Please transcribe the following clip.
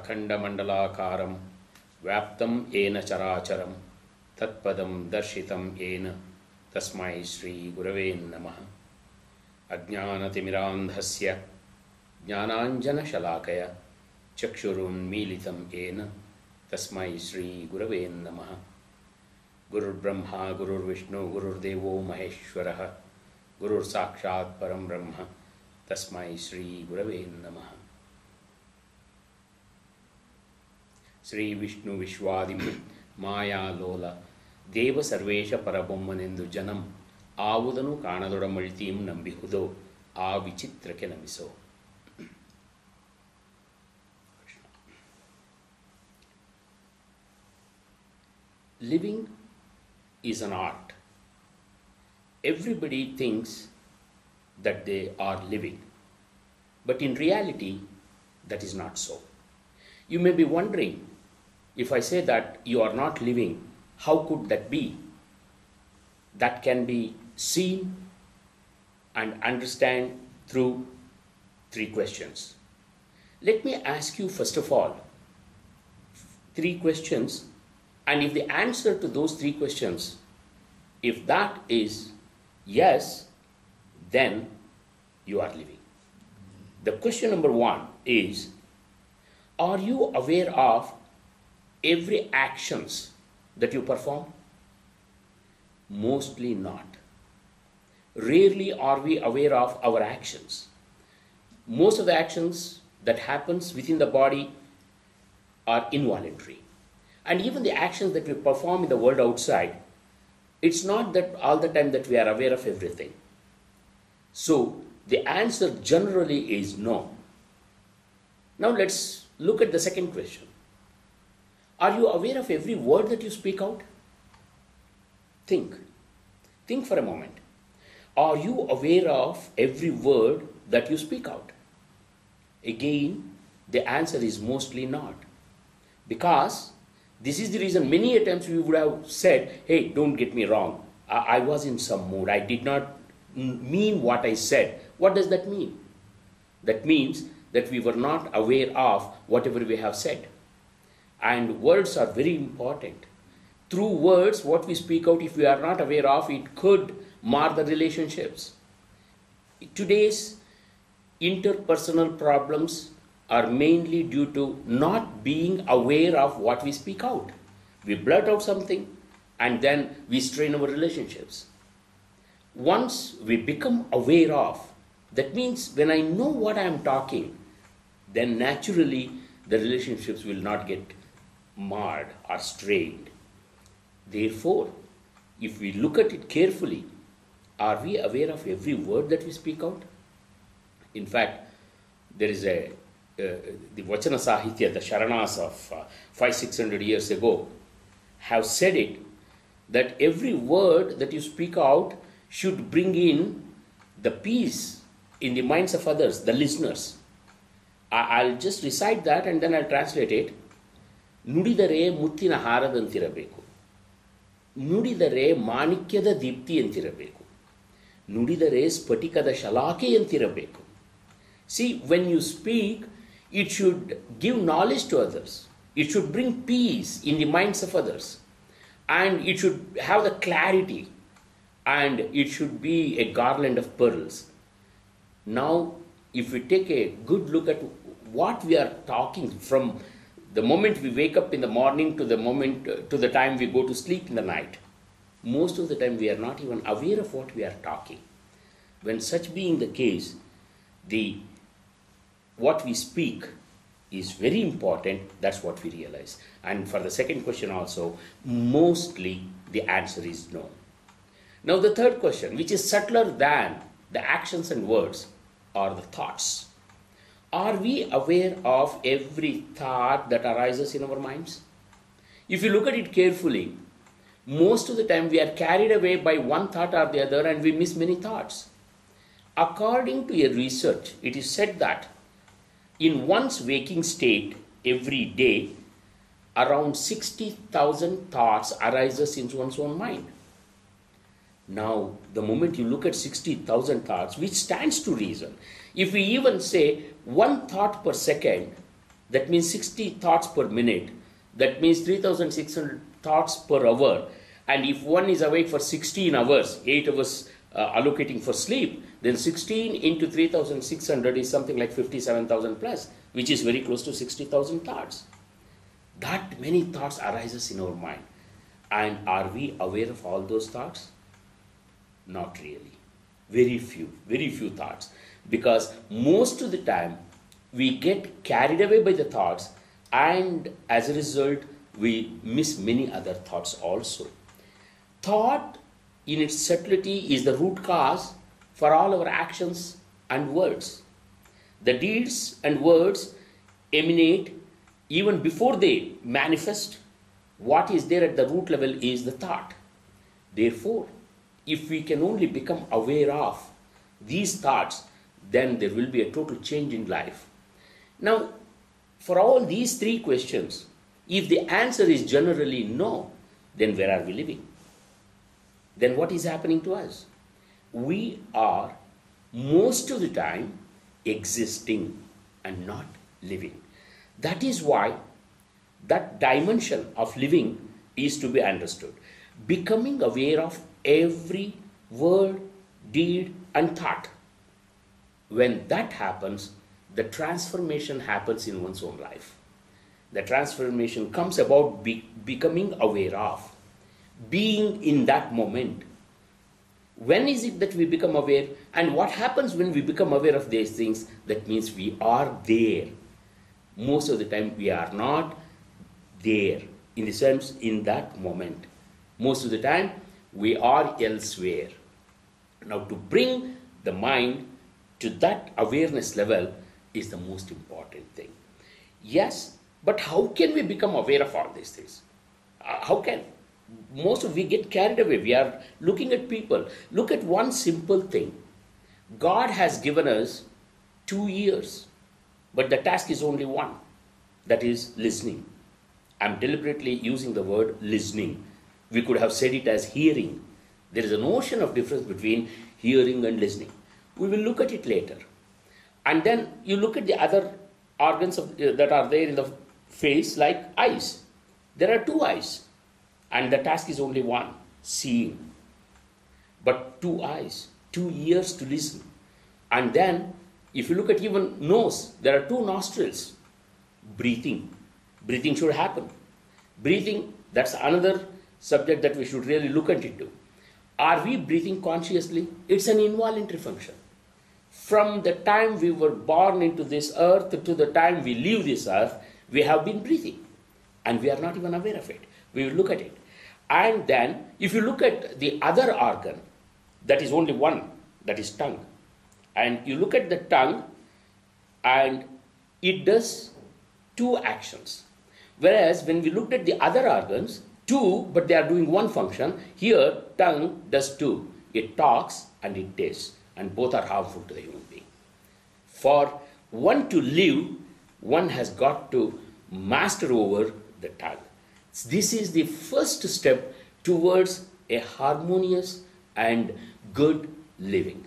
अखंडमंडलाकारं व्याप्तं येन चराचरं तत्पदं दर्शितं येन तस्मै श्री गुरवे नमः। अज्ञानतिमिरान्धस्य ज्ञानाञ्जनशलाकया चक्षुरुन्मीलितं येन तस्मै श्री गुरवे नमः। गुरुर्ब्रह्मा गुरुर्विष्णु गुरुर्देवो महेश्वरः गुरुर्साक्षात् परं ब्रह्म तस्मै श्री गुरवे नमः। श्री विष्णु विश्वादि मायालोल देव सर्वेश परबೊಮ್ಮನೆಂದು जनम ಆವುದನು ಕಾಣದೊಡಮಳ್ತಿಯಂ ನಂಬಿಹುದೋ ಆ ವಿಚಿತ್ರಕ್ಕೆ ನಮಿಸೋ। Living is an art. Everybody thinks that they are living, but in reality that is not so. You may be wondering, if I say that you are not living, how could that be? That can be seen and understand through three questions. Let me ask you first of all three questions, and if the answer to those three questions, if that is yes, then you are living. The question number one is, are you aware of every actions that you perform? Mostly not. Rarely are we aware of our actions. Most of the actions that happens within the body are involuntary. And even the actions that we perform in the world outside, it's not that all the time that we are aware of everything. So the answer generally is no. Now let's look at the second question. Are you aware of every word that you speak out? Think for a moment. Are you aware of every word that you speak out? Again, the answer is mostly not. Because this is the reason many a times we would have said, hey, don't get me wrong. I was in some mood. I did not mean what I said. What does that mean? That means that we were not aware of whatever we have said. And words are very important. Through words, what we speak out, if we are not aware of, it could mar the relationships. Today's interpersonal problems are mainly due to not being aware of what we speak out. We blurt out something and then we strain our relationships. Once we become aware of, that means when I know what I am talking, then naturally the relationships will not get marred or strained. Therefore, if we look at it carefully, are we aware of every word that we speak out? In fact, there is the Vachana Sahitya, the Sharanas of 500-600 years ago have said it, that every word that you speak out should bring in the peace in the minds of others, the listeners. I'll just recite that and then I'll translate it. ನುಡಿದರೆ ಮುತ್ತಿನ ಹಾರದಂತಿರಬೇಕು, ನುಡಿದರೆ ಮಾಣಿಕ್ಯದ ದೀಪ್ತಿಯಂತಿರಬೇಕು, ನುಡಿದರೆ ಸ್ಫಟಿಕದ ಶಲಾಕೆಯಂತಿರಬೇಕು. See, when you speak, it should give knowledge to others. It should bring peace in the minds of others. And it should have the clarity. And it should be a garland of pearls. Now, if we take a good look at what we are talking from the moment we wake up in the morning to the moment to the time we go to sleep in the night, most of the time we are not even aware of what we are talking. When such being the case, what we speak is very important. That's what we realize. And for the second question also, mostly the answer is no. Now the third question, which is subtler than the actions and words, are the thoughts. Are we aware of every thought that arises in our minds? If you look at it carefully, most of the time we are carried away by one thought or the other and we miss many thoughts. According to a research, it is said that in one's waking state every day, around 60,000 thoughts arises in one's own mind. Now, the moment you look at 60,000 thoughts, which stands to reason, if we even say one thought per second, That means 60 thoughts per minute. That means 3,600 thoughts per hour. And if one is awake for 16 hours, 8 hours allocating for sleep, then 16 into 3,600 is something like 57,000 plus, which is very close to 60,000 thoughts. That many thoughts arises in our mind. And are we aware of all those thoughts? Not really. Very few thoughts. Because most of the time, we get carried away by the thoughts, and as a result, we miss many other thoughts also. Thought, in its subtlety, is the root cause for all our actions and words. The deeds and words emanate even before they manifest. What is there at the root level is the thought. Therefore, if we can only become aware of these thoughts, then there will be a total change in life. Now, for all these three questions, if the answer is generally no, then where are we living? Then what is happening to us? We are most of the time existing and not living. That is why that dimension of living is to be understood. Becoming aware of every word, deed, and thought. When that happens, the transformation happens in one's own life. The transformation comes about becoming aware of, being in that moment. When is it that we become aware? And what happens when we become aware of these things? That means we are there. Most of the time we are not there, in the sense, in that moment. Most of the time we are elsewhere. Now, to bring the mind to that awareness level is the most important thing. Yes, but how can we become aware of all these things? How can? We get carried away. We are looking at people. Look at one simple thing. God has given us 2 ears, but the task is only one. That is listening. I'm deliberately using the word listening. We could have said it as hearing. There is an ocean of difference between hearing and listening. We will look at it later. And then you look at the other organs that are there in the face, like eyes. There are 2 eyes. And the task is only one, seeing. But 2 eyes, 2 ears to listen. And then, if you look at even nose, there are 2 nostrils. Breathing. Breathing should happen. Breathing, that's another subject that we should really look at it to. Are we breathing consciously? It's an involuntary function. From the time we were born into this earth to the time we leave this earth, we have been breathing. And we are not even aware of it. We will look at it. And then, if you look at the other organ, that is only one, that is tongue. And you look at the tongue, and it does 2 actions. Whereas, when we looked at the other organs, 2, but they are doing one function. Here, tongue does 2. It talks and it tastes. And both are harmful to the human being. For one to live, one has got to master over the tongue. This is the first step towards a harmonious and good living.